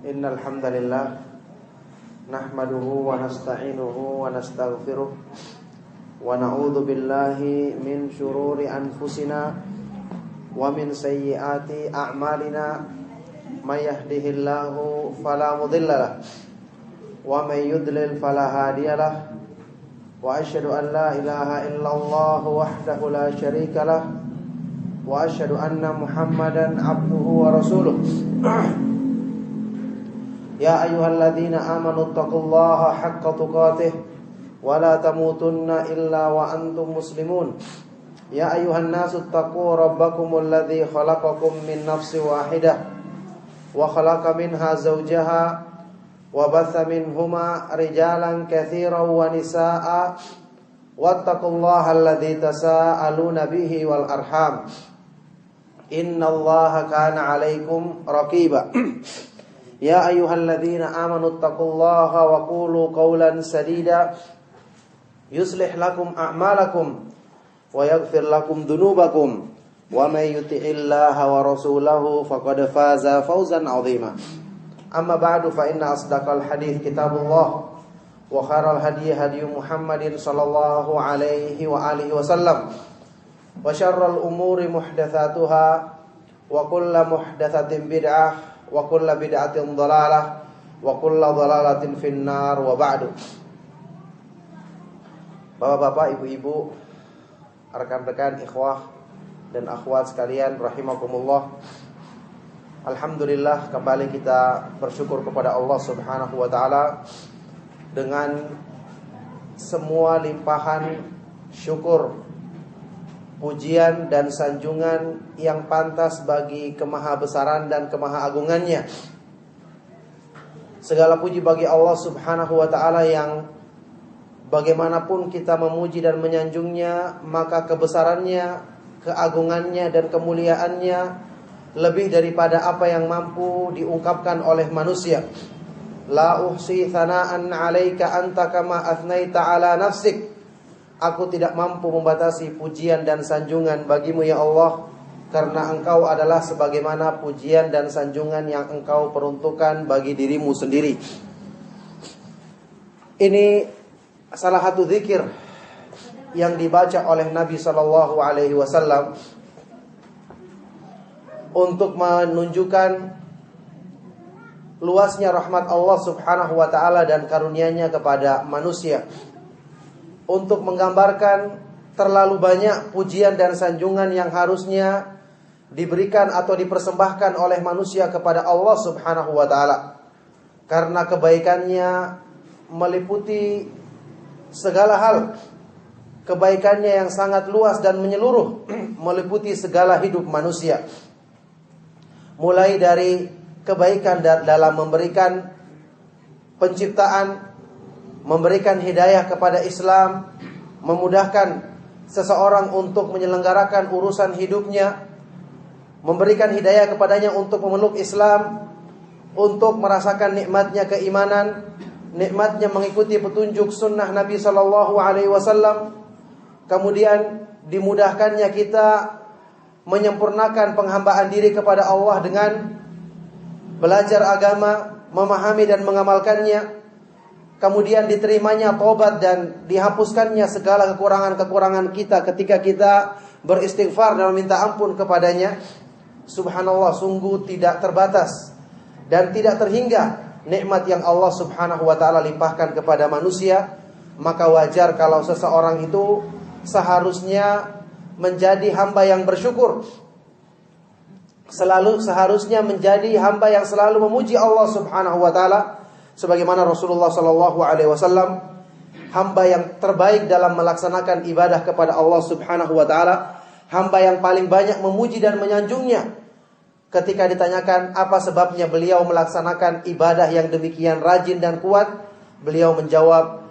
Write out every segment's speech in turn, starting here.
Innal hamdalillah nahmaduhu wa nasta'inuhu wa nastaghfiruh wa na'udzu billahi min shururi anfusina wa min sayyiati a'malina may yahdihillahu fala mudhillalah wa may yudlil fala hadiyalah wa asyhadu an la ilaha illallah wahdahu la syarikalah wa asyhadu anna Muhammadan abduhu wa rasuluh. Ya ayyuhalladzina amanu taqullaha haqqa tuqatih wa la tamutunna illa wa antum muslimun. Ya ayyuhan nasu taqu rabbakumul ladzi khalaqakum min nafsin wahidah wa khalaqa minha zawjaha wa batha minhuma rijalan katsiran wa nisaa'a wattaqullaha alladzi tasaaluna bihi wal arham innallaha kana 'alaikum raqiba. Ya ayyuhalladzina amanu taqullaha wa qulu qawlan sadida yuslih lakum a'malakum wa yaghfir lakum dhunubakum wa may yuti'illaha wa rasulahu faqad faza fawzan 'azima. Amma ba'du fa inna asdaqal hadits kitabullah wa khairal hadyi hadyu Muhammadin sallallahu alaihi wa alihi wasallam wa syarrul umuri muhdatsatuha wa kullu muhdatsatin bid'ah wa kullu bid'atin dhalalah wa kullu dhalalatin finnar wa ba'du. Bapak-bapak, ibu-ibu, rekan-rekan, ikhwah dan akhwat sekalian rahimakumullah. Alhamdulillah, kembali kita bersyukur kepada Allah Subhanahu wa taala dengan semua limpahan syukur, pujian dan sanjungan yang pantas bagi kemahabesaran dan kemahaagungannya. Segala puji bagi Allah Subhanahu wa ta'ala yang bagaimanapun kita memuji dan menyanjungnya, maka kebesarannya, keagungannya dan kemuliaannya lebih daripada apa yang mampu diungkapkan oleh manusia. La uhsi thana'an 'alaika anta kama athnaita 'ala nafsik. Aku tidak mampu membatasi pujian dan sanjungan bagimu ya Allah, karena engkau adalah sebagaimana pujian dan sanjungan yang engkau peruntukkan bagi dirimu sendiri. Ini salah satu zikir yang dibaca oleh Nabi SAW untuk menunjukkan luasnya rahmat Allah Subhanahu wa ta'ala dan karunia-Nya kepada manusia, untuk menggambarkan terlalu banyak pujian dan sanjungan yang harusnya diberikan atau dipersembahkan oleh manusia kepada Allah Subhanahu wa ta'ala, karena kebaikannya meliputi segala hal. Kebaikannya yang sangat luas dan menyeluruh meliputi segala hidup manusia, mulai dari kebaikan dalam memberikan penciptaan, memberikan hidayah kepada Islam, memudahkan seseorang untuk menyelenggarakan urusan hidupnya, memberikan hidayah kepadanya untuk memeluk Islam, untuk merasakan nikmatnya keimanan, nikmatnya mengikuti petunjuk sunnah Nabi SAW. Kemudian dimudahkannya kita menyempurnakan penghambaan diri kepada Allah dengan belajar agama, memahami dan mengamalkannya. Kemudian diterimanya taubat dan dihapuskannya segala kekurangan-kekurangan kita ketika kita beristighfar dan meminta ampun kepadanya. Subhanallah, sungguh tidak terbatas dan tidak terhingga nikmat yang Allah Subhanahu wa ta'ala limpahkan kepada manusia. Maka wajar kalau seseorang itu seharusnya menjadi hamba yang bersyukur, seharusnya menjadi hamba yang selalu memuji Allah Subhanahu wa ta'ala, sebagaimana Rasulullah SAW, hamba yang terbaik dalam melaksanakan ibadah kepada Allah Subhanahu wa ta'ala, hamba yang paling banyak memuji dan menyanjungnya. Ketika ditanyakan apa sebabnya beliau melaksanakan ibadah yang demikian rajin dan kuat, beliau menjawab,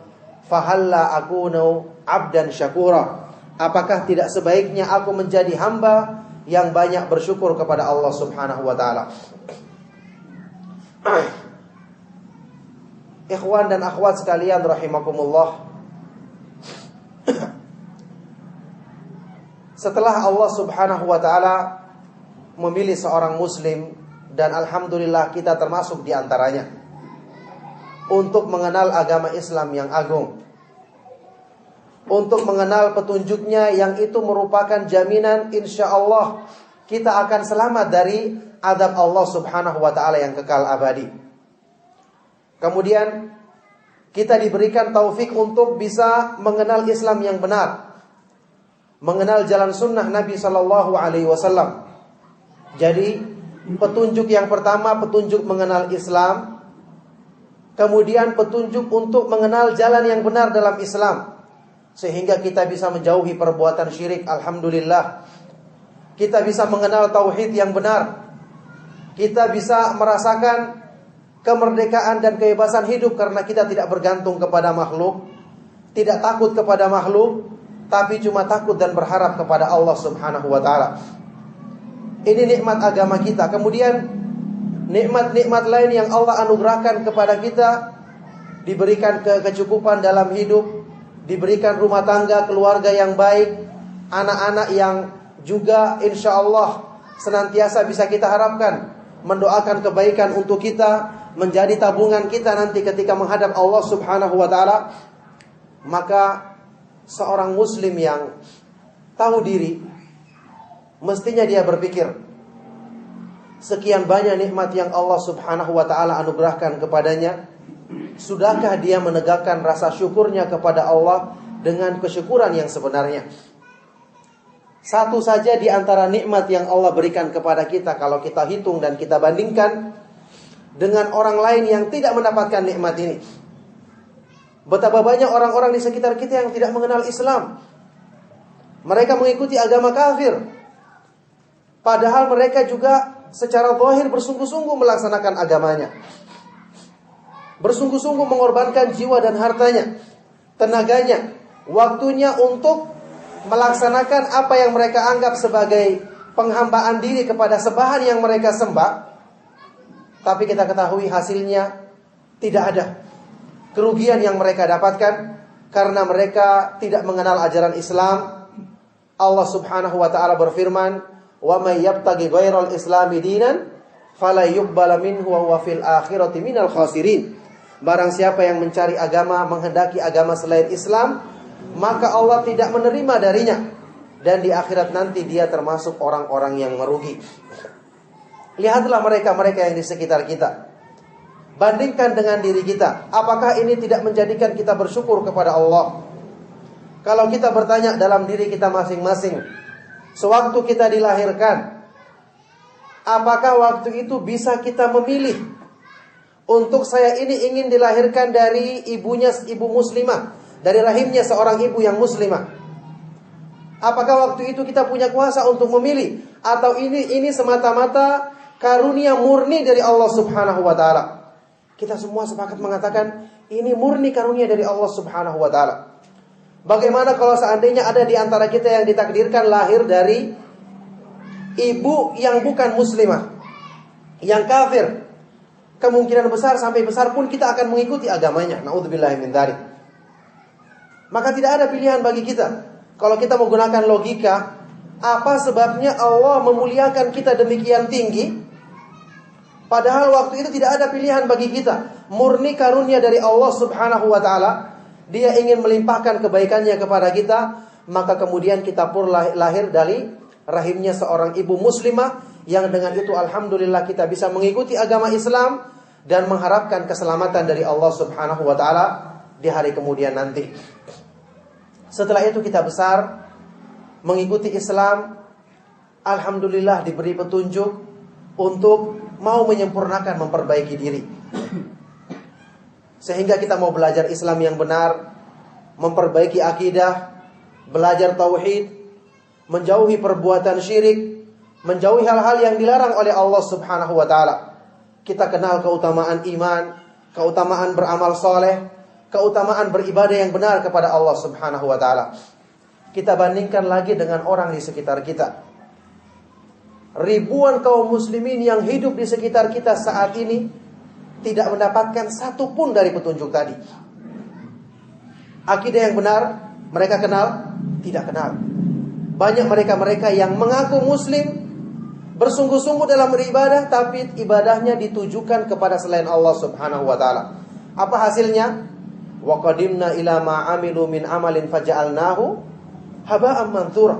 fahalla akunu abdan syakura. Apakah tidak sebaiknya aku menjadi hamba yang banyak bersyukur kepada Allah Subhanahu wa ta'ala. Ikhwan dan akhwat sekalian rahimakumullah, setelah Allah Subhanahu wa ta'ala memilih seorang muslim dan alhamdulillah kita termasuk di antaranya, untuk mengenal agama Islam yang agung, untuk mengenal petunjuknya yang itu merupakan jaminan insyaallah kita akan selamat dari azab Allah subhanahu wa ta'ala yang kekal abadi. Kemudian kita diberikan taufik untuk bisa mengenal Islam yang benar, mengenal jalan sunnah Nabi sallallahu alaihi wasallam. Jadi petunjuk yang pertama, petunjuk mengenal Islam. Kemudian petunjuk untuk mengenal jalan yang benar dalam Islam, sehingga kita bisa menjauhi perbuatan syirik. Alhamdulillah, kita bisa mengenal tauhid yang benar. Kita bisa merasakan kemerdekaan dan kebebasan hidup karena kita tidak bergantung kepada makhluk, tidak takut kepada makhluk, tapi cuma takut dan berharap kepada Allah subhanahu wa ta'ala. Ini nikmat agama kita. Kemudian nikmat-nikmat lain yang Allah anugerahkan kepada kita, diberikan kecukupan dalam hidup, diberikan rumah tangga, keluarga yang baik, anak-anak yang juga insyaallah senantiasa bisa kita harapkan mendoakan kebaikan untuk kita, menjadi tabungan kita nanti ketika menghadap Allah subhanahu wa ta'ala. Maka seorang muslim yang tahu diri, mestinya dia berpikir, sekian banyak nikmat yang Allah subhanahu wa ta'ala anugerahkan kepadanya, sudahkah dia menegakkan rasa syukurnya kepada Allah dengan kesyukuran yang sebenarnya? Satu saja di antara nikmat yang Allah berikan kepada kita, kalau kita hitung dan kita bandingkan dengan orang lain yang tidak mendapatkan nikmat ini, betapa banyak orang-orang di sekitar kita yang tidak mengenal Islam. Mereka mengikuti agama kafir, padahal mereka juga secara zahir bersungguh-sungguh melaksanakan agamanya, bersungguh-sungguh mengorbankan jiwa dan hartanya, tenaganya, waktunya untuk melaksanakan apa yang mereka anggap sebagai penghambaan diri kepada sembahan yang mereka sembah. Tapi kita ketahui hasilnya tidak ada. Kerugian yang mereka dapatkan karena mereka tidak mengenal ajaran Islam. Allah subhanahu wa ta'ala berfirman, "Wa may yabtaghi ghairal islami dinan fala yuqbala minhu wa huwa fil akhirati minal khasirin." Barang siapa yang mencari agama, menghendaki agama selain Islam, maka Allah tidak menerima darinya, dan di akhirat nanti dia termasuk orang-orang yang merugi. Lihatlah mereka-mereka yang di sekitar kita, bandingkan dengan diri kita. Apakah ini tidak menjadikan kita bersyukur kepada Allah? Kalau kita bertanya dalam diri kita masing-masing, sewaktu kita dilahirkan, apakah waktu itu bisa kita memilih untuk saya ini ingin dilahirkan dari ibu muslimah, dari rahimnya seorang ibu yang muslimah? Apakah waktu itu kita punya kuasa untuk memilih, atau ini semata-mata karunia murni dari Allah subhanahu wa ta'ala? Kita semua sepakat mengatakan ini murni karunia dari Allah subhanahu wa ta'ala. Bagaimana kalau seandainya ada di antara kita yang ditakdirkan lahir dari ibu yang bukan muslimah, yang kafir? Kemungkinan besar, sampai besar pun kita akan mengikuti agamanya. Na'udzubillahi min dzalik. Maka tidak ada pilihan bagi kita. Kalau kita menggunakan logika, apa sebabnya Allah memuliakan kita demikian tinggi, padahal waktu itu tidak ada pilihan bagi kita? Murni karunia dari Allah subhanahu wa ta'ala. Dia ingin melimpahkan kebaikannya kepada kita, maka kemudian kita pun lahir dari rahimnya seorang ibu muslimah, yang dengan itu alhamdulillah kita bisa mengikuti agama Islam dan mengharapkan keselamatan dari Allah subhanahu wa ta'ala di hari kemudian nanti. Setelah itu kita besar mengikuti Islam, alhamdulillah diberi petunjuk untuk mau menyempurnakan, memperbaiki diri, sehingga kita mau belajar Islam yang benar, memperbaiki akidah, belajar tauhid, menjauhi perbuatan syirik, menjauhi hal-hal yang dilarang oleh Allah subhanahu wa ta'ala. Kita kenal keutamaan iman, keutamaan beramal soleh, keutamaan beribadah yang benar kepada Allah subhanahu wa ta'ala. Kita bandingkan lagi dengan orang di sekitar kita. Ribuan kaum muslimin yang hidup di sekitar kita saat ini tidak mendapatkan satu pun dari petunjuk tadi. Akidah yang benar mereka kenal? Tidak kenal. Banyak mereka-mereka yang mengaku muslim, bersungguh-sungguh dalam beribadah, tapi ibadahnya ditujukan kepada selain Allah Subhanahu wa taala. Apa hasilnya? Wa qadimna ila ma 'amilu min amalin faja'alnahu haba'an manthura.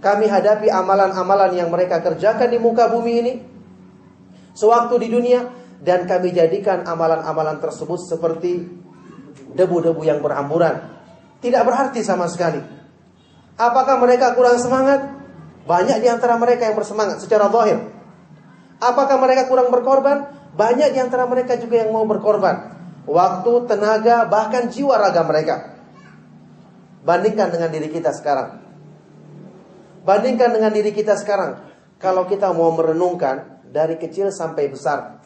Kami hadapi amalan-amalan yang mereka kerjakan di muka bumi ini sewaktu di dunia, dan kami jadikan amalan-amalan tersebut seperti debu-debu yang berhamburan, tidak berarti sama sekali. Apakah mereka kurang semangat? Banyak di antara mereka yang bersemangat secara zahir. Apakah mereka kurang berkorban? Banyak di antara mereka juga yang mau berkorban waktu, tenaga, bahkan jiwa raga mereka. Bandingkan dengan diri kita sekarang. Bandingkan dengan diri kita sekarang. Kalau kita mau merenungkan dari kecil sampai besar,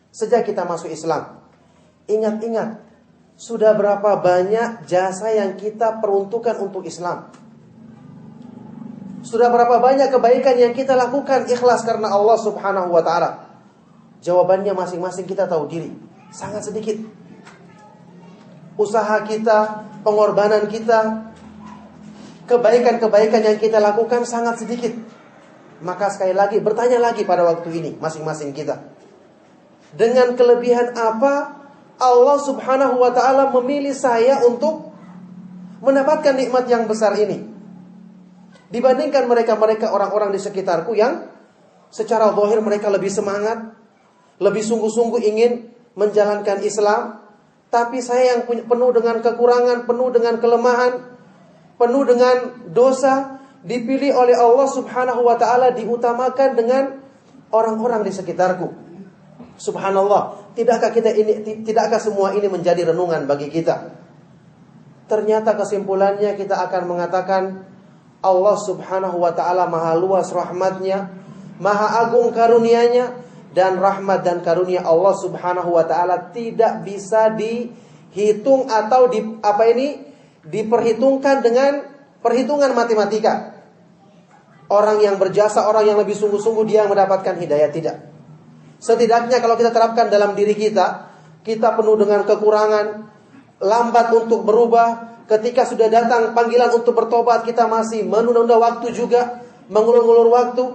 sejak kita masuk Islam, ingat-ingat sudah berapa banyak jasa yang kita peruntukkan untuk Islam. Sudah berapa banyak kebaikan yang kita lakukan ikhlas karena Allah Subhanahu wa taala? Jawabannya masing-masing kita tahu diri, sangat sedikit. Usaha kita, pengorbanan kita, kebaikan-kebaikan yang kita lakukan sangat sedikit. Maka sekali lagi, bertanya lagi pada waktu ini masing-masing kita, dengan kelebihan apa Allah Subhanahu wa taala memilih saya untuk mendapatkan nikmat yang besar ini, dibandingkan mereka-mereka orang-orang di sekitarku yang secara zahir mereka lebih semangat, lebih sungguh-sungguh ingin menjalankan Islam, tapi saya yang penuh dengan kekurangan, penuh dengan kelemahan, penuh dengan dosa, dipilih oleh Allah Subhanahu wa taala, diutamakan dengan orang-orang di sekitarku. Subhanallah, tidakkah semua ini menjadi renungan bagi kita? Ternyata kesimpulannya kita akan mengatakan Allah Subhanahu wa ta'ala maha luas rahmatnya, maha agung karunianya, dan rahmat dan karunia Allah Subhanahu wa ta'ala tidak bisa dihitung atau diperhitungkan dengan perhitungan matematika. Orang yang berjasa, orang yang lebih sungguh-sungguh, dia mendapatkan hidayah, tidak. Setidaknya kalau kita terapkan dalam diri kita, kita penuh dengan kekurangan, lambat untuk berubah. Ketika sudah datang panggilan untuk bertobat, kita masih menunda waktu juga, mengulur-ulur waktu.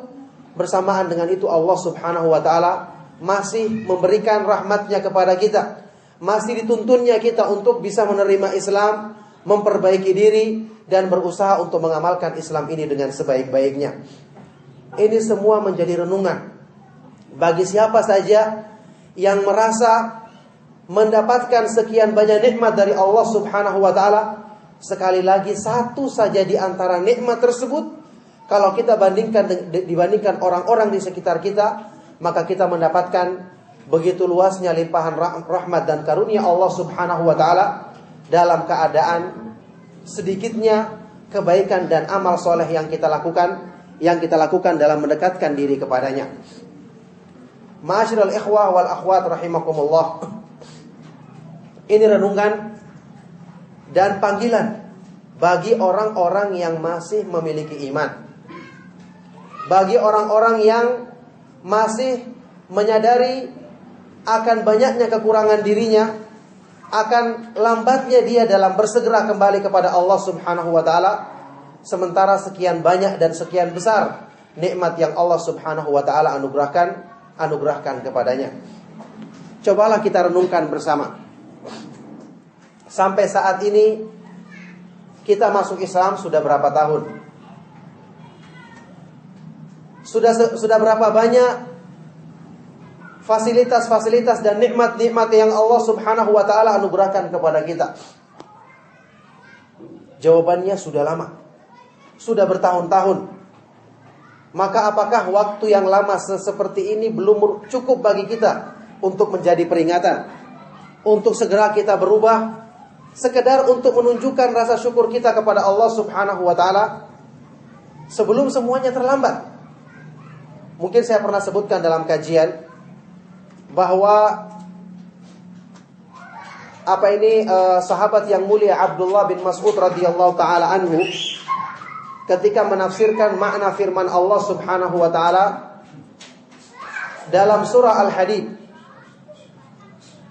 Bersamaan dengan itu Allah Subhanahu wa ta'ala masih memberikan rahmatnya kepada kita, masih dituntunnya kita untuk bisa menerima Islam, memperbaiki diri, dan berusaha untuk mengamalkan Islam ini dengan sebaik-baiknya. Ini semua menjadi renungan bagi siapa saja yang merasa mendapatkan sekian banyak nikmat dari Allah Subhanahu wa ta'ala. Sekali lagi, satu saja di antara nikmat tersebut, kalau kita dibandingkan orang-orang di sekitar kita, maka kita mendapatkan begitu luasnya limpahan rahmat dan karunia Allah Subhanahu wa ta'ala dalam keadaan sedikitnya kebaikan dan amal soleh yang kita lakukan dalam mendekatkan diri kepadanya. Ma'asyiral ikhwah wal akhwat rahimakumullah. Ini renungan dan panggilan bagi orang-orang yang masih memiliki iman, bagi orang-orang yang masih menyadari akan banyaknya kekurangan dirinya, akan lambatnya dia dalam bersegera kembali kepada Allah Subhanahu wa ta'ala, sementara sekian banyak dan sekian besar nikmat yang Allah Subhanahu wa ta'ala anugerahkan kepadanya. Cobalah kita renungkan bersama. Sampai saat ini kita masuk Islam sudah berapa tahun? Sudah berapa banyak fasilitas-fasilitas dan nikmat-nikmat yang Allah Subhanahu wa ta'ala anugerahkan kepada kita? Jawabannya sudah lama, sudah bertahun-tahun. Maka apakah waktu yang lama seperti ini belum cukup bagi kita untuk menjadi peringatan, untuk segera kita berubah, sekedar untuk menunjukkan rasa syukur kita kepada Allah Subhanahu wa ta'ala sebelum semuanya terlambat? Mungkin saya pernah sebutkan dalam kajian bahwa sahabat yang mulia Abdullah bin Mas'ud radhiyallahu taala anhu ketika menafsirkan makna firman Allah Subhanahu wa taala dalam surah Al-Hadid,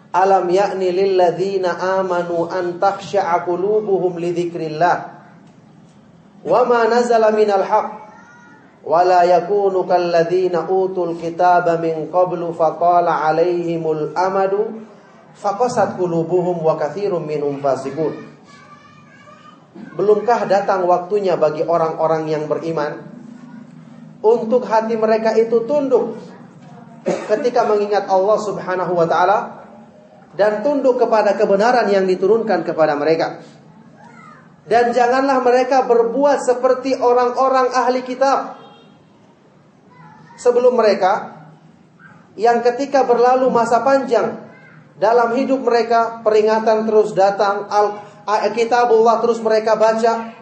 alam ya'ni lil ladzina amanu an takhsha'a qulubuhum li dzikrillah wa ma nazala minal haqq wala yakunu kalladzina utul kitaba min qablu faqala 'alaihimul amadu faqasat qulubuhum wa katsirum minhum fasiqun. Belumkah datang waktunya bagi orang-orang yang beriman untuk hati mereka itu tunduk ketika mengingat Allah Subhanahu wa taala dan tunduk kepada kebenaran yang diturunkan kepada mereka. Dan janganlah mereka berbuat seperti orang-orang ahli kitab sebelum mereka, yang ketika berlalu masa panjang dalam hidup mereka, peringatan terus datang, kitabullah terus mereka baca,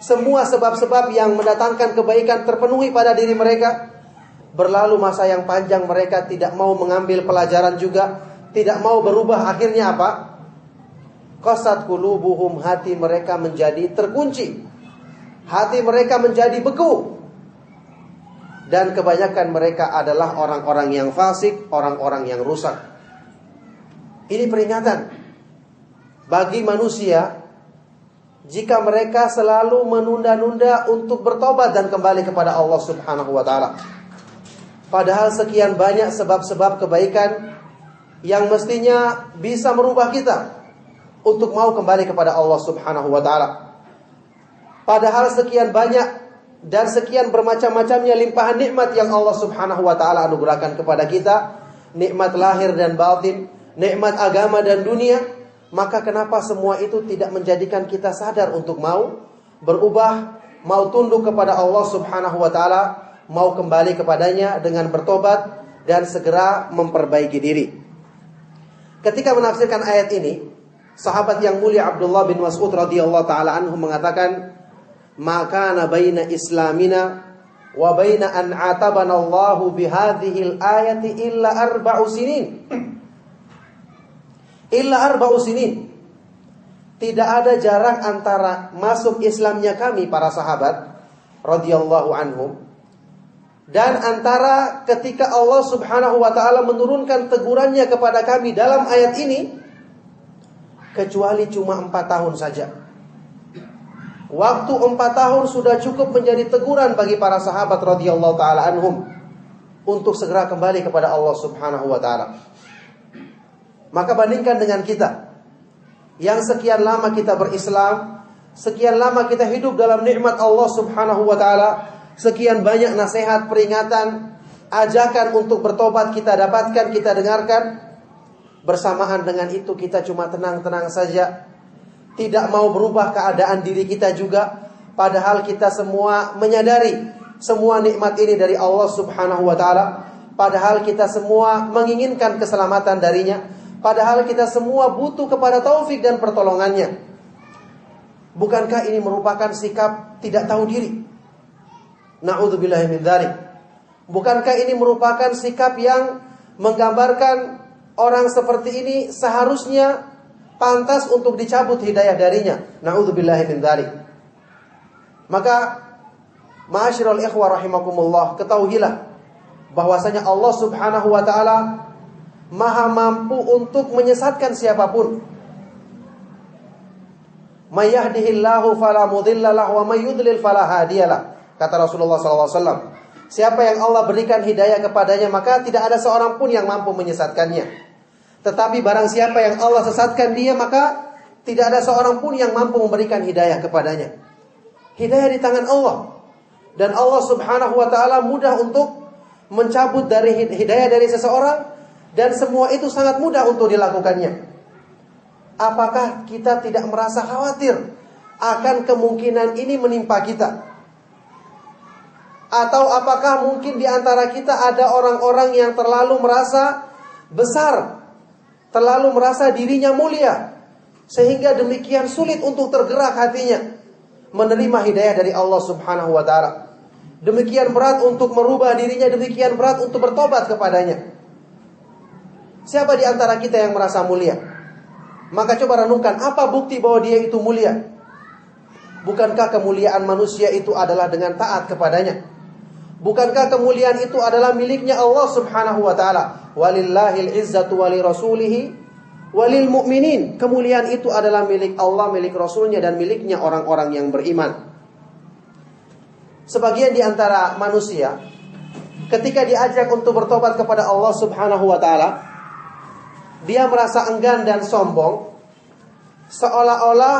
semua sebab-sebab yang mendatangkan kebaikan terpenuhi pada diri mereka. Berlalu masa yang panjang, mereka tidak mau mengambil pelajaran juga, tidak mau berubah. Akhirnya apa? Qasat qulubuhum, hati mereka menjadi terkunci, hati mereka menjadi beku. Dan kebanyakan mereka adalah orang-orang yang fasik, orang-orang yang rusak. Ini peringatan bagi manusia jika mereka selalu menunda-nunda untuk bertobat dan kembali kepada Allah Subhanahu wa taala. Padahal sekian banyak sebab-sebab kebaikan yang mestinya bisa merubah kita untuk mau kembali kepada Allah Subhanahu wa taala. Padahal sekian banyak dan sekian bermacam-macamnya limpahan nikmat yang Allah Subhanahu wa taala anugerahkan kepada kita, nikmat lahir dan batin, nikmat agama dan dunia. Maka kenapa semua itu tidak menjadikan kita sadar untuk mau berubah, mau tunduk kepada Allah Subhanahu wa taala, mau kembali kepadanya dengan bertobat dan segera memperbaiki diri. Ketika menafsirkan ayat ini, sahabat yang mulia Abdullah bin Mas'ud radhiyallahu taala anhu mengatakan, "Maka baina islamina wa baina an atabana Allahu bihadhil ayati illa arba'u sinin." Illa arba'u sinin. Tidak ada jarak antara masuk Islamnya kami para sahabat radhiyallahu anhum dan antara ketika Allah Subhanahu wa taala menurunkan tegurannya kepada kami dalam ayat ini, kecuali cuma 4 tahun saja. Waktu 4 tahun sudah cukup menjadi teguran bagi para sahabat radhiyallahu taala anhum untuk segera kembali kepada Allah Subhanahu wa taala. Maka bandingkan dengan kita yang sekian lama kita berislam, sekian lama kita hidup dalam nikmat Allah Subhanahu wa taala, sekian banyak nasihat, peringatan, ajakan untuk bertobat kita dapatkan, kita dengarkan. Bersamaan dengan itu kita cuma tenang-tenang saja, tidak mau berubah keadaan diri kita juga. Padahal kita semua menyadari semua nikmat ini dari Allah Subhanahu wa taala. Padahal kita semua menginginkan keselamatan darinya. Padahal kita semua butuh kepada taufik dan pertolongannya. Bukankah ini merupakan sikap tidak tahu diri? Na'udzubillahi min dzalik. Bukankah ini merupakan sikap yang menggambarkan orang seperti ini seharusnya pantas untuk dicabut hidayah darinya? Na'udzubillahi min dzalik. Maka ma'asyiral ikhwah rahimakumullah, ketahuilah bahwasanya Allah Subhanahu wa taala Maha mampu untuk menyesatkan siapapun. May yahdihillahu fala mudhillalah wa may yudlil fala hadiyalah. Kata Rasulullah SAW, siapa yang Allah berikan hidayah kepadanya, maka tidak ada seorang pun yang mampu menyesatkannya. Tetapi barang siapa yang Allah sesatkan dia, maka tidak ada seorang pun yang mampu memberikan hidayah kepadanya. Hidayah di tangan Allah. Dan Allah Subhanahu wa ta'ala mudah untuk mencabut dari hidayah dari seseorang. Dan semua itu sangat mudah untuk dilakukannya. Apakah kita tidak merasa khawatir akan kemungkinan ini menimpa kita? Atau apakah mungkin di antara kita ada orang-orang yang terlalu merasa besar, terlalu merasa dirinya mulia, sehingga demikian sulit untuk tergerak hatinya menerima hidayah dari Allah Subhanahu wa ta'ala. Demikian berat untuk merubah dirinya, demikian berat untuk bertobat kepadanya. Siapa di antara kita yang merasa mulia? Maka coba renungkan, apa bukti bahwa dia itu mulia? Bukankah kemuliaan manusia itu adalah dengan taat kepadanya? Bukankah kemuliaan itu adalah miliknya Allah Subhanahu wa ta'ala? Walillahil izzatu wali rasulihi walil mu'minin. Kemuliaan itu adalah milik Allah, milik Rasulnya, dan miliknya orang-orang yang beriman. Sebagian di antara manusia ketika diajak untuk bertobat kepada Allah Subhanahu wa taala, dia merasa enggan dan sombong, seolah-olah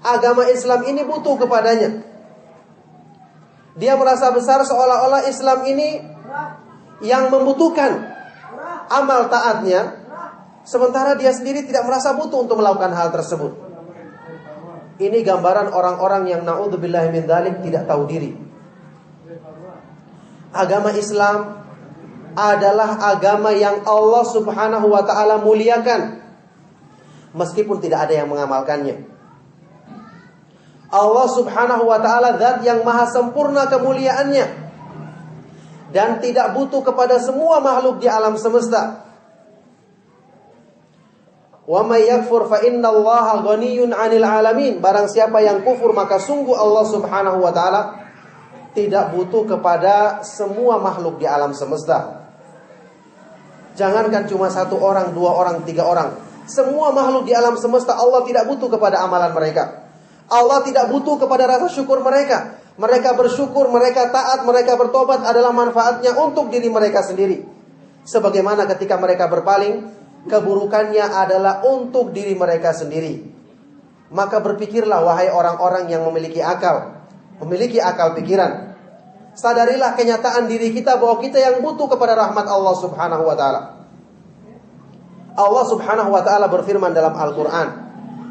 agama Islam ini butuh kepadanya. Dia merasa besar, seolah-olah Islam ini yang membutuhkan amal taatnya, sementara dia sendiri tidak merasa butuh untuk melakukan hal tersebut. Ini gambaran orang-orang yang na'udzubillahi min dzalik tidak tahu diri. Agama Islam adalah agama yang Allah Subhanahu wa taala muliakan, meskipun tidak ada yang mengamalkannya. Allah Subhanahu wa taala zat yang maha sempurna kemuliaannya dan tidak butuh kepada semua makhluk di alam semesta. Wa may yakfur fa innallaha ghaniyyun 'anil 'alamin. Barang siapa yang kufur, maka sungguh Allah Subhanahu wa taala tidak butuh kepada semua makhluk di alam semesta. Jangankan cuma 1 orang, 2 orang, 3 orang, semua makhluk di alam semesta Allah tidak butuh kepada amalan mereka. Allah tidak butuh kepada rasa syukur mereka. Mereka bersyukur, mereka taat, mereka bertobat adalah manfaatnya untuk diri mereka sendiri. Sebagaimana ketika mereka berpaling, keburukannya adalah untuk diri mereka sendiri. Maka berpikirlah wahai orang-orang yang memiliki akal pikiran. Sadarilah kenyataan diri kita bahwa kita yang butuh kepada rahmat Allah Subhanahu wa taala. Allah Subhanahu wa taala berfirman dalam Al-Qur'an,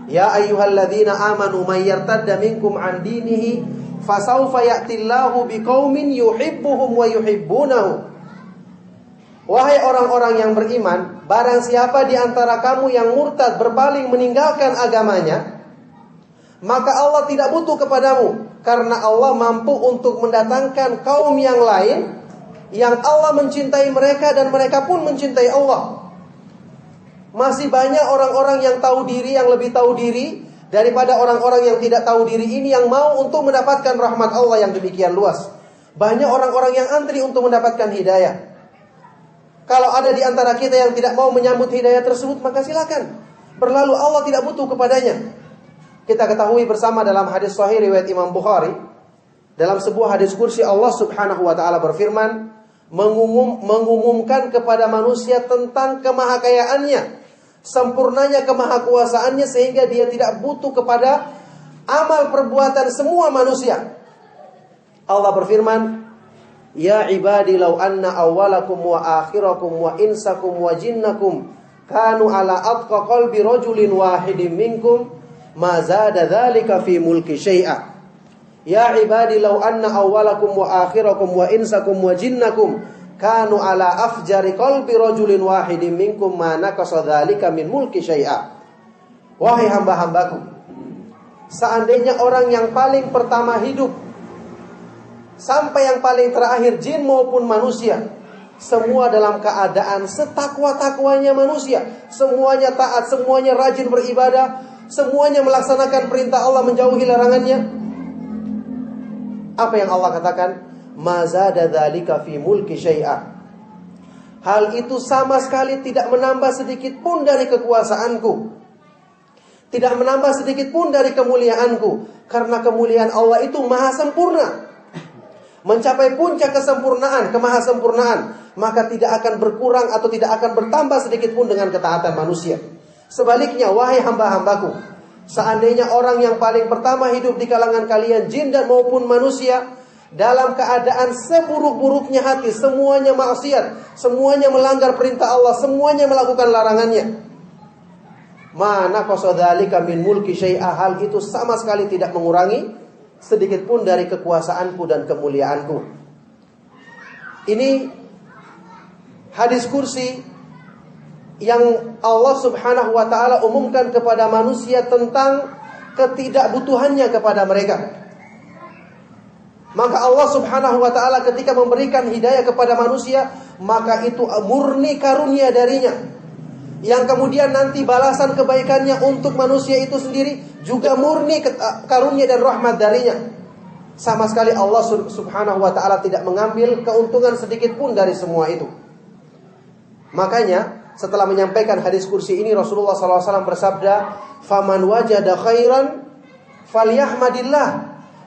"Ya ayyuhalladzina amanu may yartadda minkum an dinihi fasawfa ya'tillahu biqaumin yuhibbuhum wa yuhibbunahu." Wahai orang-orang yang beriman, barang siapa di antara kamu yang murtad berpaling meninggalkan agamanya, maka Allah tidak butuh kepadamu, karena Allah mampu untuk mendatangkan kaum yang lain yang Allah mencintai mereka dan mereka pun mencintai Allah. Masih banyak orang-orang yang tahu diri, yang lebih tahu diri daripada orang-orang yang tidak tahu diri ini, yang mau untuk mendapatkan rahmat Allah yang demikian luas. Banyak orang-orang yang antri untuk mendapatkan hidayah. Kalau ada di antara kita yang tidak mau menyambut hidayah tersebut, maka silakan berlalu, Allah tidak butuh kepadanya. Kita ketahui bersama dalam hadis sahih riwayat Imam Bukhari, dalam sebuah hadis kursi Allah Subhanahu wa taala berfirman, mengumumkan kepada manusia tentang kemahakayaannya, sempurnanya kemahakuasaannya, sehingga dia tidak butuh kepada amal perbuatan semua manusia. Allah berfirman, "Ya ibadi law anna awwalakum wa akhirakum wa insakum wa jinnakum kanu ala atqa qalbi rajulin wahidin minkum ma zada dzalika fi mulki syai'a." Ya ibadi law anna awwalakum wa akhirakum wa insakum wa jinnakum kanu ala afjari qalbi rajulin wahidin minkum ma naqasa dzalika min mulki syai'a. Wahai hamba-hambaku, seandainya orang yang paling pertama hidup sampai yang paling terakhir, jin maupun manusia, semua dalam keadaan setakwa-takwanya manusia, semuanya taat, semuanya rajin beribadah, semuanya melaksanakan perintah Allah, menjauhi larangannya, apa yang Allah katakan? Mazada dzalika fi mulki syai'a. Hal itu sama sekali tidak menambah sedikit pun dari kekuasaanku, tidak menambah sedikit pun dari kemuliaanku, karena kemuliaan Allah itu maha sempurna, mencapai puncak kesempurnaan, kemahasempurnaan, maka tidak akan berkurang atau tidak akan bertambah sedikit pun dengan ketaatan manusia. Sebaliknya, wahai hamba-hambaku, seandainya orang yang paling pertama hidup di kalangan kalian, jin dan maupun manusia, dalam keadaan seburuk-buruknya hati, semuanya maksiat, semuanya melanggar perintah Allah, semuanya melakukan larangannya, mana qasadzalika min mulki syai'a, hal itu sama sekali tidak mengurangi sedikit pun dari kekuasaanku dan kemuliaanku. Ini hadis kursi yang Allah Subhanahu wa taala umumkan kepada manusia tentang ketidakbutuhannya kepada mereka. Maka Allah Subhanahu wa taala ketika memberikan hidayah kepada manusia, maka itu murni karunia darinya, yang kemudian nanti balasan kebaikannya untuk manusia itu sendiri juga murni karunia dan rahmat darinya. Sama sekali Allah Subhanahu wa ta'ala tidak mengambil keuntungan sedikit pun dari semua itu. Makanya setelah menyampaikan hadis kursi ini, Rasulullah SAW bersabda, "Faman wajada khairan falyahmadillah,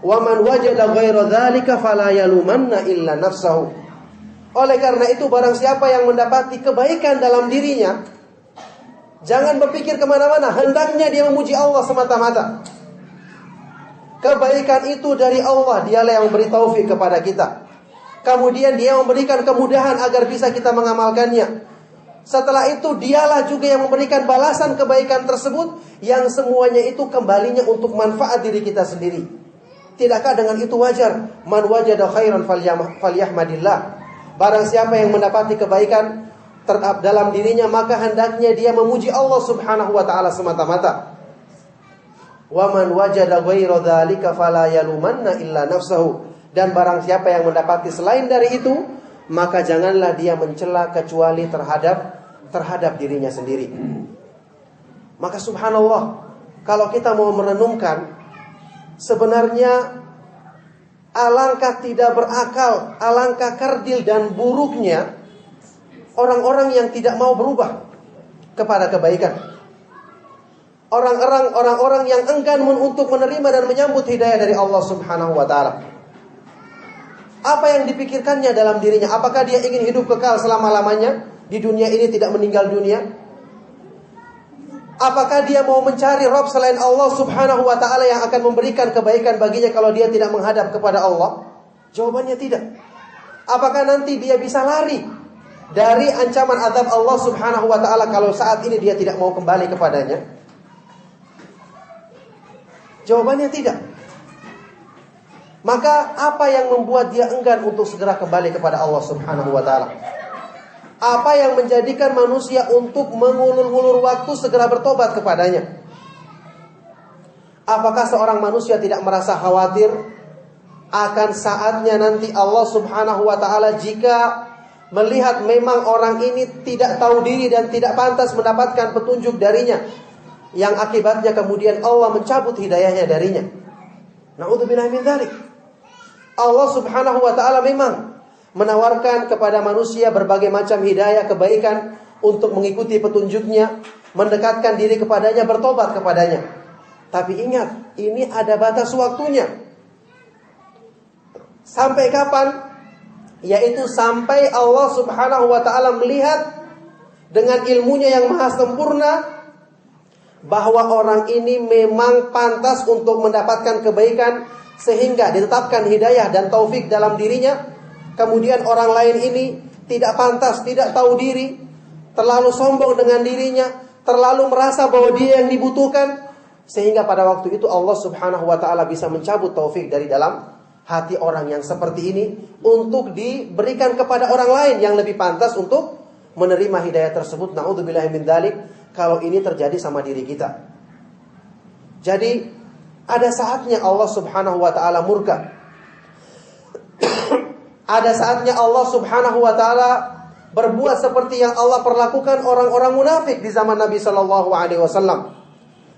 Wa man wajada ghaira dzalika fala yalumanna illa nafsahu. Oleh karena itu barang siapa yang mendapati kebaikan dalam dirinya, jangan berpikir kemana-mana, hendaknya dia memuji Allah semata-mata. Kebaikan itu dari Allah, dialah yang memberi taufik kepada kita. Kemudian dia memberikan kemudahan agar bisa kita mengamalkannya. Setelah itu dialah juga yang memberikan balasan kebaikan tersebut, yang semuanya itu kembalinya untuk manfaat diri kita sendiri. Tidakkah dengan itu wajar? Man wajada khairan falyahmadillah. Barang siapa yang mendapati kebaikan dalam dirinya, maka hendaknya dia memuji Allah Subhanahu wa taala semata-mata. Wa man wajada ghaira dzalika fala yalumanna illa nafsahu. Dan barang siapa yang mendapati selain dari itu, maka janganlah dia mencela kecuali terhadap dirinya sendiri. Maka subhanallah, kalau kita mau merenungkan, sebenarnya alangkah tidak berakal, alangkah kerdil dan buruknya orang-orang yang tidak mau berubah kepada kebaikan. Orang-orang yang enggan untuk menerima dan menyambut hidayah dari Allah Subhanahu wa taala. Apa yang dipikirkannya dalam dirinya? Apakah dia ingin hidup kekal selama-lamanya di dunia ini, tidak meninggal dunia? Apakah dia mau mencari Rabb selain Allah Subhanahu wa taala yang akan memberikan kebaikan baginya kalau dia tidak menghadap kepada Allah? Jawabannya tidak. Apakah nanti dia bisa lari dari ancaman azab Allah Subhanahu wa taala kalau saat ini dia tidak mau kembali kepadanya? Jawabannya tidak. Maka apa yang membuat dia enggan untuk segera kembali kepada Allah Subhanahu wa taala? Apa yang menjadikan manusia untuk mengulur-ulur waktu segera bertobat kepadanya? Apakah seorang manusia tidak merasa khawatir akan saatnya nanti Allah Subhanahu wa taala jika melihat memang orang ini tidak tahu diri dan tidak pantas mendapatkan petunjuk darinya, yang akibatnya kemudian Allah mencabut hidayahnya darinya? Na'udzubillah min dzalik. Allah Subhanahu wa taala memang menawarkan kepada manusia berbagai macam hidayah kebaikan untuk mengikuti petunjuknya, mendekatkan diri kepadanya, bertobat kepadanya. Tapi ingat, ini ada batas waktunya. Sampai kapan? Yaitu sampai Allah Subhanahu wa taala melihat dengan ilmunya yang maha sempurna bahwa orang ini memang pantas untuk mendapatkan kebaikan, sehingga ditetapkan hidayah dan taufik dalam dirinya. Kemudian orang lain ini tidak pantas, tidak tahu diri, terlalu sombong dengan dirinya, terlalu merasa bahwa dia yang dibutuhkan, sehingga pada waktu itu Allah Subhanahu wa taala bisa mencabut taufik dari dalam hati orang yang seperti ini untuk diberikan kepada orang lain yang lebih pantas untuk menerima hidayah tersebut. Na'udzubillahi min dzalik, kalau ini terjadi sama diri kita. Jadi ada saatnya Allah Subhanahu wa taala murka. Ada saatnya Allah Subhanahu wa taala berbuat seperti yang Allah perlakukan orang-orang munafik di zaman Nabi sallallahu alaihi wasallam.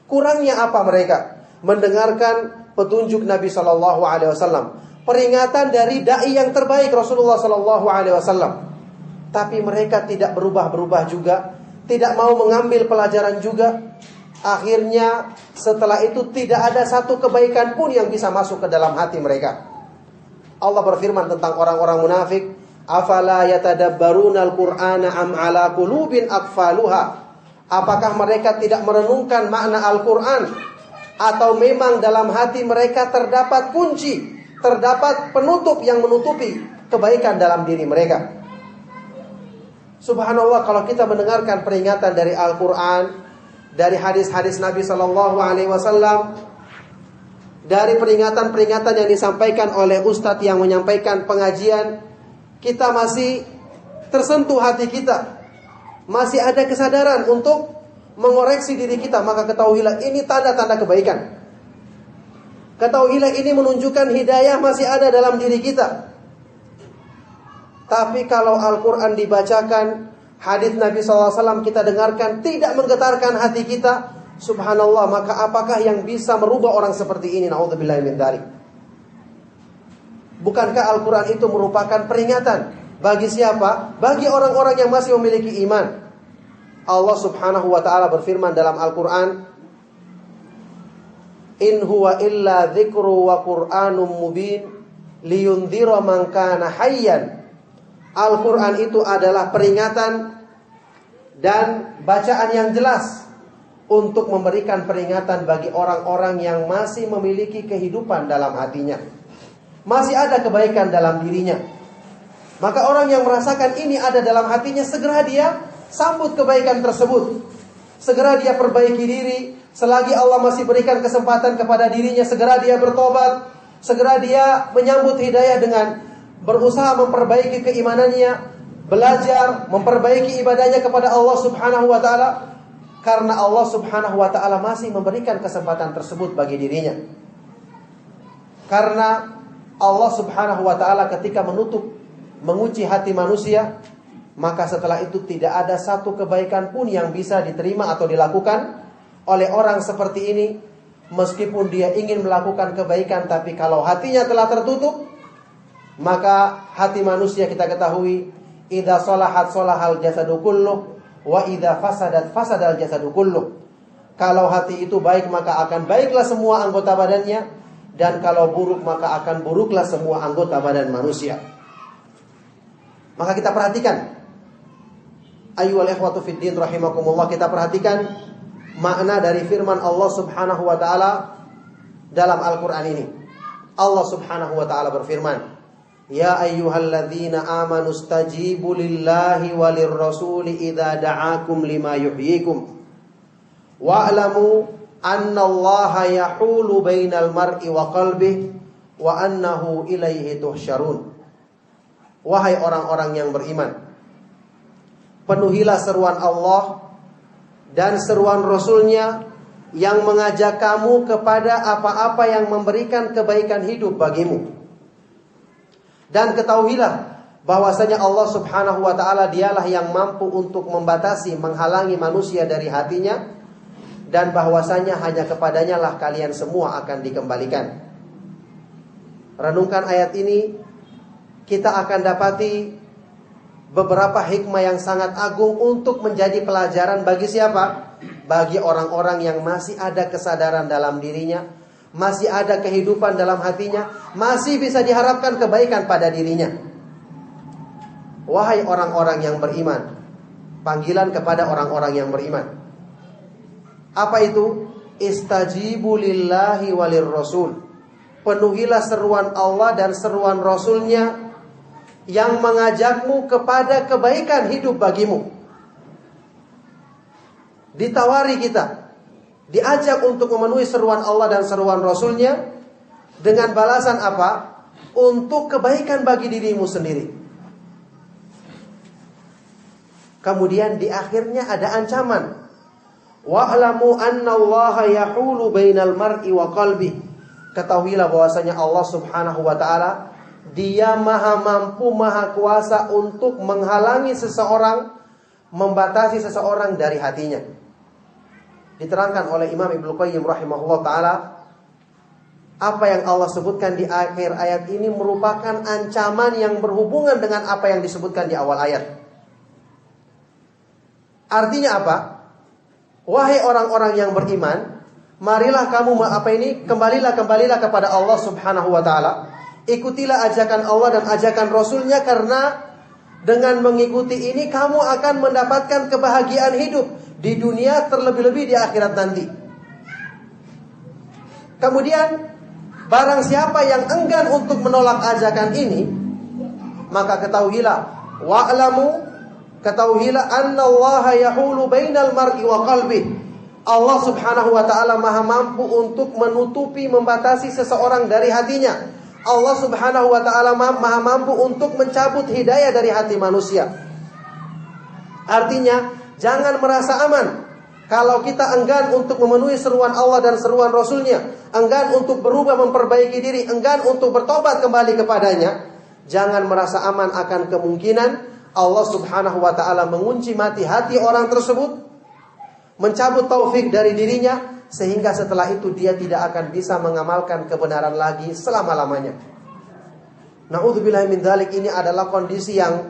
Kurangnya apa mereka? Mendengarkan petunjuk Nabi sallallahu alaihi wasallam, peringatan dari dai yang terbaik Rasulullah sallallahu alaihi wasallam. Tapi mereka tidak berubah-berubah juga, tidak mau mengambil pelajaran juga. Akhirnya setelah itu tidak ada satu kebaikan pun yang bisa masuk ke dalam hati mereka. Allah berfirman tentang orang-orang munafik, afala yatadabbaruna al-Qur'ana am ala qulubin aqfaluha. Apakah mereka tidak merenungkan makna Al-Qur'an, atau memang dalam hati mereka terdapat kunci, terdapat penutup yang menutupi kebaikan dalam diri mereka? Subhanallah, kalau kita mendengarkan peringatan dari Al-Qur'an, dari hadis-hadis Nabi sallallahu alaihi wasallam, dari peringatan-peringatan yang disampaikan oleh ustadz yang menyampaikan pengajian, kita masih tersentuh hati kita, masih ada kesadaran untuk mengoreksi diri kita, maka ketahuilah ini tanda-tanda kebaikan. Ketahuilah ini menunjukkan hidayah masih ada dalam diri kita. Tapi kalau Al-Quran dibacakan, hadis Nabi SAW kita dengarkan, tidak menggetarkan hati kita, subhanallah, maka apakah yang bisa merubah orang seperti ini? Na'udzubillahi min dzalik. Bukankah Al-Quran itu merupakan peringatan bagi siapa? Bagi orang-orang yang masih memiliki iman. Allah Subhanahu wa ta'ala berfirman dalam Al-Quran, In huwa illa dzikru wa Qur'anum mubin liyundhira man kana hayyan. Al-Qur'an itu adalah peringatan dan bacaan yang jelas untuk memberikan peringatan bagi orang-orang yang masih memiliki kehidupan dalam hatinya, masih ada kebaikan dalam dirinya. Maka orang yang merasakan ini ada dalam hatinya, segera dia sambut kebaikan tersebut, segera dia perbaiki diri. Selagi Allah masih berikan kesempatan kepada dirinya, segera dia bertobat, segera dia menyambut hidayah dengan berusaha memperbaiki keimanannya, belajar memperbaiki ibadahnya kepada Allah Subhanahu wa taala, karena Allah Subhanahu wa taala masih memberikan kesempatan tersebut bagi dirinya. Karena Allah Subhanahu wa taala ketika menguji hati manusia, maka setelah itu tidak ada satu kebaikan pun yang bisa diterima atau dilakukan oleh orang seperti ini. Meskipun dia ingin melakukan kebaikan, tapi kalau hatinya telah tertutup, maka hati manusia kita ketahui, idza salahat salahal jasadu kulluh wa idza fasadat fasadal jasadu kulluh. Kalau hati itu baik, maka akan baiklah semua anggota badannya, dan kalau buruk, maka akan buruklah semua anggota badan manusia. Maka kita perhatikan, ayyuhal ikhwatu fid din rahimakumullah, kita perhatikan makna dari firman Allah Subhanahu wa taala dalam Al-Qur'an ini. Allah Subhanahu wa taala berfirman, "Ya ayyuhalladzina amanu stajibu lillahi walir rasuli idza da'akum lima yuhyikum wa'lamu annallaha yahulu bainal mar'i wa qalbihi wa annahu ilaihi tuhsyarun." Wahai orang-orang yang beriman, penuhilah seruan Allah dan seruan Rasul-Nya yang mengajak kamu kepada apa-apa yang memberikan kebaikan hidup bagimu. Dan ketahuilah bahwasanya Allah Subhanahu wa taala dialah yang mampu untuk membatasi, menghalangi manusia dari hatinya, dan bahwasanya hanya kepadanya lah kalian semua akan dikembalikan. Renungkan ayat ini, kita akan dapati beberapa hikmah yang sangat agung untuk menjadi pelajaran bagi siapa? Bagi orang-orang yang masih ada kesadaran dalam dirinya, masih ada kehidupan dalam hatinya, masih bisa diharapkan kebaikan pada dirinya. Wahai orang-orang yang beriman, panggilan kepada orang-orang yang beriman. Apa itu? Istajibu lillahi walir rasul. Penuhilah seruan Allah dan seruan Rasul-Nya yang mengajakmu kepada kebaikan hidup bagimu. Ditawari kita, diajak untuk memenuhi seruan Allah dan seruan Rasul-Nya dengan balasan apa? Untuk kebaikan bagi dirimu sendiri. Kemudian di akhirnya ada ancaman. Wa'lamu annallaha yahulu bainal mar'i wa qalbi. Ketahuilah bahwasanya Allah Subhanahu wa taala, Dia maha mampu, maha kuasa untuk menghalangi seseorang, membatasi seseorang dari hatinya. Diterangkan oleh Imam Ibnu Qayyim rahimahullah ta'ala, apa yang Allah sebutkan di akhir ayat ini merupakan ancaman yang berhubungan dengan apa yang disebutkan di awal ayat. Artinya apa? Wahai orang-orang yang beriman, marilah kamu kembalilah kepada Allah Subhanahu wa ta'ala. Ikutilah ajakan Allah dan ajakan Rasul-Nya, karena dengan mengikuti ini kamu akan mendapatkan kebahagiaan hidup di dunia, terlebih-lebih di akhirat nanti. Kemudian barang siapa yang enggan untuk menolak ajakan ini, maka ketahuilah annallaha yahulu bainal mar'i wa qalbi. Allah Subhanahu wa ta'ala maha mampu untuk menutupi, membatasi seseorang dari hatinya. Allah Subhanahu wa ta'ala maha mampu untuk mencabut hidayah dari hati manusia. Artinya, jangan merasa aman kalau kita enggan untuk memenuhi seruan Allah dan seruan Rasul-Nya, enggan untuk berubah, memperbaiki diri, enggan untuk bertobat kembali kepadanya. Jangan merasa aman akan kemungkinan Allah Subhanahu wa ta'ala mengunci mati hati orang tersebut, mencabut taufik dari dirinya, sehingga setelah itu dia tidak akan bisa mengamalkan kebenaran lagi selama-lamanya. Na'udzubillahi min dzalik. Ini adalah kondisi yang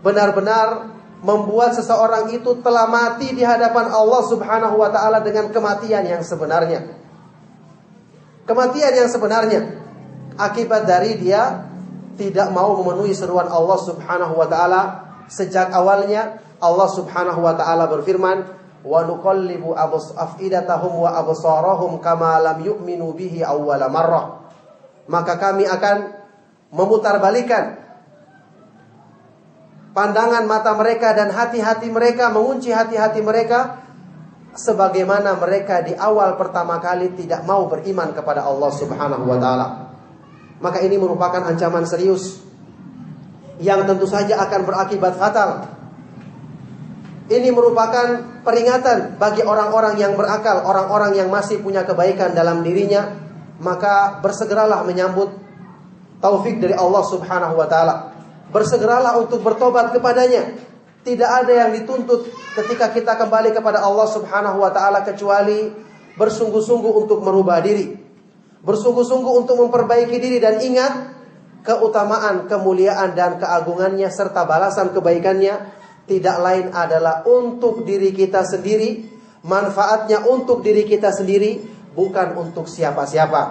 benar-benar membuat seseorang itu telah mati di hadapan Allah Subhanahu wa ta'ala dengan kematian yang sebenarnya. Kematian yang sebenarnya akibat dari dia tidak mau memenuhi seruan Allah Subhanahu wa taala. Sejak awalnya Allah Subhanahu wa taala berfirman, "Wa nuqallibu afidatahum wa absarahum kama lam yu'minu bihi awwala marrah." Maka kami akan memutarbalikan pandangan mata mereka dan hati-hati mereka, mengunci hati-hati mereka sebagaimana mereka di awal pertama kali tidak mau beriman kepada Allah Subhanahu wa taala. Maka ini merupakan ancaman serius yang tentu saja akan berakibat fatal. Ini merupakan peringatan bagi orang-orang yang berakal, orang-orang yang masih punya kebaikan dalam dirinya. Maka bersegeralah menyambut taufik dari Allah Subhanahu wa taala. Bersegeralah untuk bertobat kepadanya. Tidak ada yang dituntut ketika kita kembali kepada Allah Subhanahu wa taala kecuali bersungguh-sungguh untuk merubah diri, bersungguh-sungguh untuk memperbaiki diri, dan ingat keutamaan, kemuliaan dan keagungannya serta balasan kebaikannya tidak lain adalah untuk diri kita sendiri, manfaatnya untuk diri kita sendiri, bukan untuk siapa-siapa.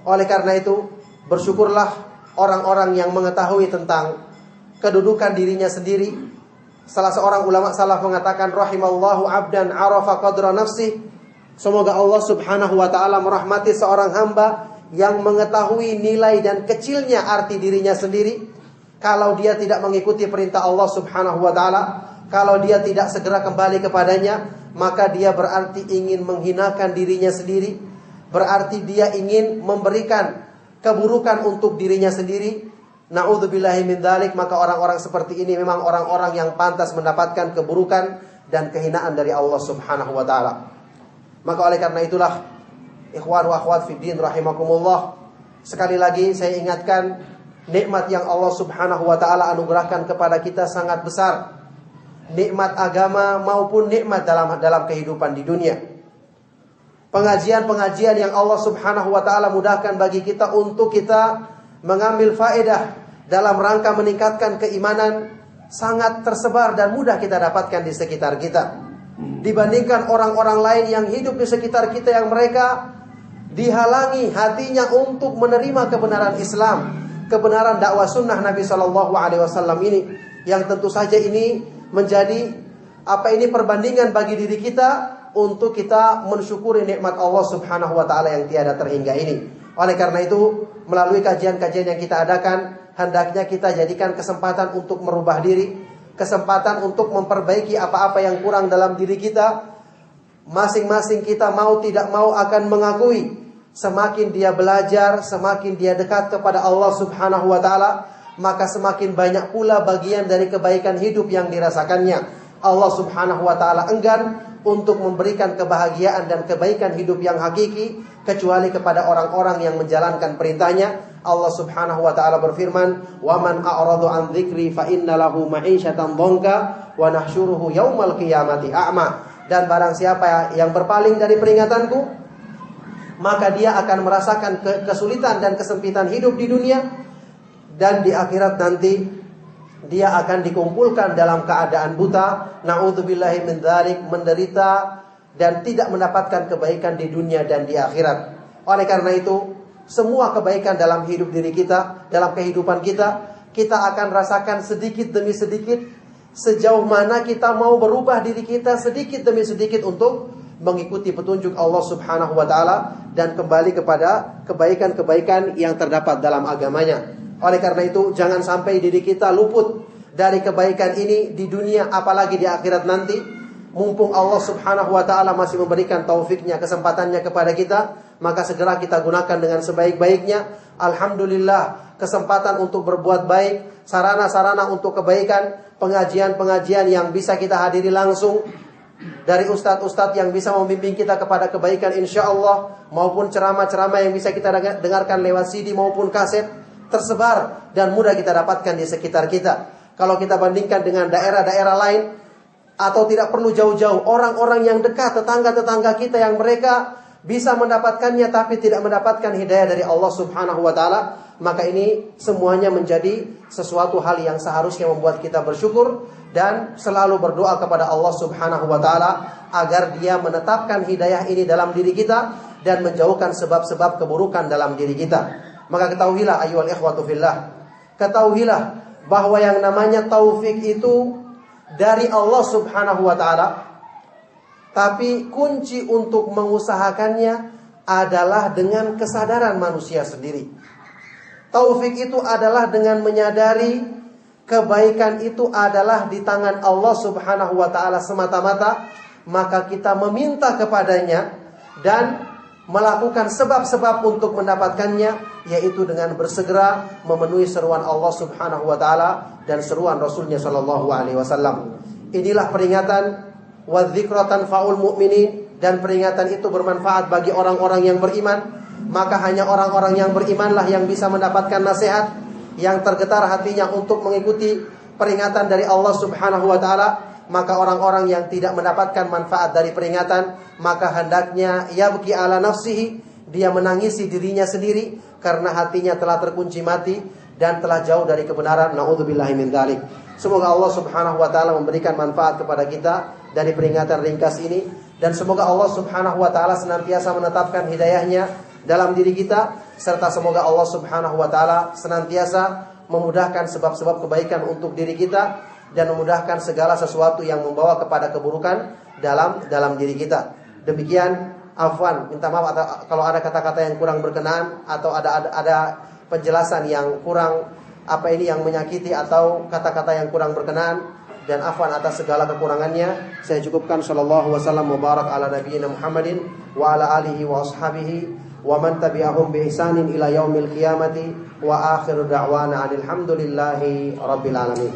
Oleh karena itu, bersyukurlah orang-orang yang mengetahui tentang kedudukan dirinya sendiri. Salah seorang ulama salaf mengatakan, rahimallahu abdan arafa qadra nafsih. Semoga Allah Subhanahu wa taala merahmati seorang hamba yang mengetahui nilai dan kecilnya arti dirinya sendiri. Kalau dia tidak mengikuti perintah Allah Subhanahu wa taala, kalau dia tidak segera kembali kepadanya, maka dia berarti ingin menghinakan dirinya sendiri, berarti dia ingin memberikan keburukan untuk dirinya sendiri. Na'udzubillahi min dzalik. Maka orang-orang seperti ini memang orang-orang yang pantas mendapatkan keburukan dan kehinaan dari Allah Subhanahu wa taala. Maka oleh karena itulah, ikhwan wa akhwat fiddin rahimakumullah, sekali lagi saya ingatkan, nikmat yang Allah Subhanahu wa taala anugerahkan kepada kita sangat besar. Nikmat agama maupun nikmat dalam kehidupan di dunia. Pengajian-pengajian yang Allah Subhanahu wa taala mudahkan bagi kita untuk kita mengambil faedah dalam rangka meningkatkan keimanan sangat tersebar dan mudah kita dapatkan di sekitar kita. Dibandingkan orang-orang lain yang hidup di sekitar kita yang mereka dihalangi hatinya untuk menerima kebenaran Islam, kebenaran dakwah sunnah Nabi Shallallahu Alaihi Wasallam ini, yang tentu saja ini menjadi perbandingan bagi diri kita untuk kita mensyukuri nikmat Allah Subhanahu Wa Taala yang tiada terhingga ini. Oleh karena itu, melalui kajian-kajian yang kita adakan, hendaknya kita jadikan kesempatan untuk merubah diri, kesempatan untuk memperbaiki apa-apa yang kurang dalam diri kita. Masing-masing kita mau tidak mau akan mengakui, semakin dia belajar, semakin dia dekat kepada Allah Subhanahu wa taala, maka semakin banyak pula bagian dari kebaikan hidup yang dirasakannya. Allah Subhanahu wa taala enggan untuk memberikan kebahagiaan dan kebaikan hidup yang hakiki kecuali kepada orang-orang yang menjalankan perintahnya. Allah Subhanahu wa taala berfirman, "Wa man a'radu an dzikri fa inna lahu ma'isyatan dhanka wa nahsyuruhu yaumal qiyamati a'ma." Dan barang siapa yang berpaling dari peringatanku, maka dia akan merasakan kesulitan dan kesempitan hidup di dunia, dan di akhirat nanti dia akan dikumpulkan dalam keadaan buta, na'udzubillahi min dzalik, menderita dan tidak mendapatkan kebaikan di dunia dan di akhirat. Oleh karena itu, semua kebaikan dalam hidup diri kita, dalam kehidupan kita, kita akan rasakan sedikit demi sedikit, sejauh mana kita mau berubah diri kita sedikit demi sedikit untuk mengikuti petunjuk Allah Subhanahu wa taala dan kembali kepada kebaikan-kebaikan yang terdapat dalam agamanya. Oleh karena itu, jangan sampai diri kita luput dari kebaikan ini di dunia, apalagi di akhirat nanti. Mumpung Allah Subhanahu wa taala masih memberikan taufiknya, kesempatannya kepada kita, maka segera kita gunakan dengan sebaik-baiknya. Alhamdulillah, kesempatan untuk berbuat baik, sarana-sarana untuk kebaikan, pengajian-pengajian yang bisa kita hadiri langsung dari ustadz-ustadz yang bisa membimbing kita kepada kebaikan insyaallah, maupun ceramah-ceramah yang bisa kita dengarkan lewat CD maupun kaset, tersebar dan mudah kita dapatkan di sekitar kita. Kalau kita bandingkan dengan daerah-daerah lain, atau tidak perlu jauh-jauh, orang-orang yang dekat, tetangga-tetangga kita yang mereka bisa mendapatkannya tapi tidak mendapatkan hidayah dari Allah Subhanahu wa taala, maka ini semuanya menjadi sesuatu hal yang seharusnya membuat kita bersyukur dan selalu berdoa kepada Allah Subhanahu wa taala agar Dia menetapkan hidayah ini dalam diri kita dan menjauhkan sebab-sebab keburukan dalam diri kita. Maka ketahuilah ayyuhal ikhwatu fillah, ketahuilah bahwa yang namanya taufik itu dari Allah Subhanahu wa taala. Tapi kunci untuk mengusahakannya adalah dengan kesadaran manusia sendiri. Taufik itu adalah dengan menyadari kebaikan itu adalah di tangan Allah Subhanahu wa taala semata-mata, maka kita meminta kepadanya dan melakukan sebab-sebab untuk mendapatkannya, yaitu dengan bersegera memenuhi seruan Allah Subhanahu wa taala dan seruan Rasulnya sallallahu alaihi wasallam. Inilah peringatan wa dzikra tanfa'ul mu'minin, dan peringatan itu bermanfaat bagi orang-orang yang beriman. Maka hanya orang-orang yang berimanlah yang bisa mendapatkan nasihat, yang tergetar hatinya untuk mengikuti peringatan dari Allah Subhanahu wa taala. Maka orang-orang yang tidak mendapatkan manfaat dari peringatan, maka hendaknya yabki ala nafsihi, dia menangisi dirinya sendiri karena hatinya telah terkunci mati dan telah jauh dari kebenaran. Na'udzubillahi min dzalik. Semoga Allah Subhanahu wa taala memberikan manfaat kepada kita dari peringatan ringkas ini, dan semoga Allah Subhanahu wa taala senantiasa menetapkan hidayahnya dalam diri kita, serta semoga Allah Subhanahu wa taala senantiasa memudahkan sebab-sebab kebaikan untuk diri kita dan memudahkan segala sesuatu yang membawa kepada keburukan dalam diri kita. Demikian, afwan, minta maaf kalau ada kata-kata yang kurang berkenan atau ada penjelasan yang kurang yang menyakiti atau kata-kata yang kurang berkenan, dan afwan atas segala kekurangannya. Saya cukupkan. Sallallahu wasallam mubarak ala nabiyina Muhammadin wa ala alihi wa ashabihi wa man tabi'ahum bi ihsanin ila yaumil qiyamati wa akhiru da'wana alhamdulillahi rabbil alamin.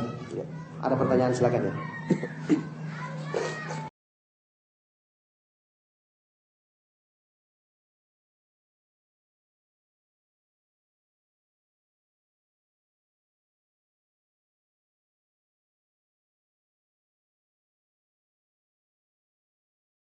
Ada pertanyaan silakan ya.